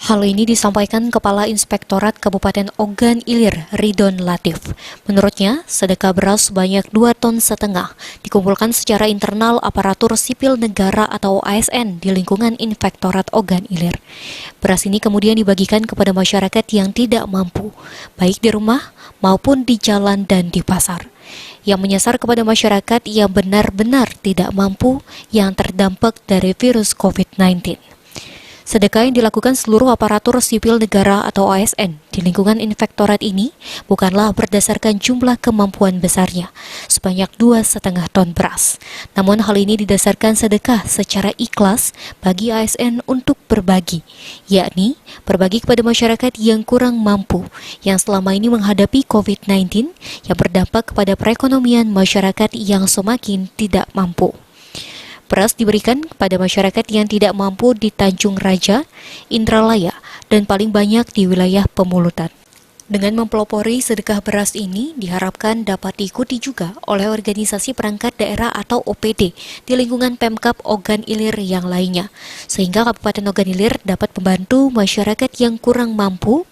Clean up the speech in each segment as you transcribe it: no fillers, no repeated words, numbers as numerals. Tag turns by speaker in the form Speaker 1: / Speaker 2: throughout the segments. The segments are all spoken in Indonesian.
Speaker 1: Hal ini disampaikan Kepala Inspektorat Kabupaten Ogan Ilir, Ridon Latif. Menurutnya, sedekah beras sebanyak 2,5 ton dikumpulkan secara internal aparatur sipil negara atau ASN di lingkungan Inspektorat Ogan Ilir. Beras ini kemudian dibagikan kepada masyarakat yang tidak mampu, baik di rumah maupun di jalan dan di pasar, yang menyasar kepada masyarakat yang benar-benar tidak mampu yang terdampak dari virus COVID-19. Sedekah yang dilakukan seluruh aparatur sipil negara atau ASN di lingkungan inspektorat ini bukanlah berdasarkan jumlah kemampuan besarnya, sebanyak 2,5 ton beras. Namun hal ini didasarkan sedekah secara ikhlas bagi ASN untuk berbagi, yakni berbagi kepada masyarakat yang kurang mampu, yang selama ini menghadapi COVID-19 yang berdampak kepada perekonomian masyarakat yang semakin tidak mampu. Beras diberikan kepada masyarakat yang tidak mampu di Tanjung Raja, Indralaya, dan paling banyak di wilayah Pemulutan. Dengan mempelopori sedekah beras ini, diharapkan dapat diikuti juga oleh organisasi perangkat daerah atau OPD di lingkungan Pemkab Ogan Ilir yang lainnya, sehingga Kabupaten Ogan Ilir dapat membantu masyarakat yang kurang mampu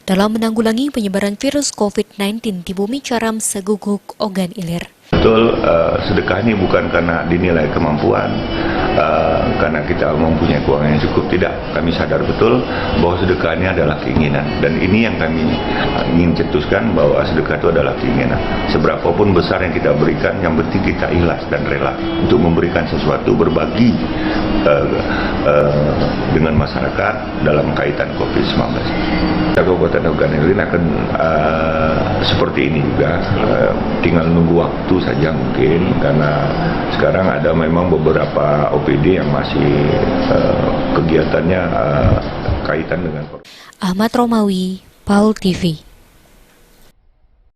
Speaker 1: dalam menanggulangi penyebaran virus COVID-19 di Bumi Caram Seguguk Ogan Ilir.
Speaker 2: Betul, sedekah ini bukan karena dinilai kemampuan, karena kita mempunyai keuangan yang cukup. Tidak, kami sadar betul bahwa sedekah ini adalah keinginan. Dan ini yang kami ingin cetuskan, bahwa sedekah itu adalah keinginan. Seberapapun besar yang kita berikan, yang penting kita ikhlas dan rela untuk memberikan sesuatu, berbagi dengan masyarakat dalam kaitan COVID-19. Kabupaten Ogan Ilir akan seperti ini juga, tinggal nunggu waktu saja mungkin, karena sekarang ada memang beberapa OPD yang masih kegiatannya kaitan dengan
Speaker 1: Ahmad Romawi, PAUL TV.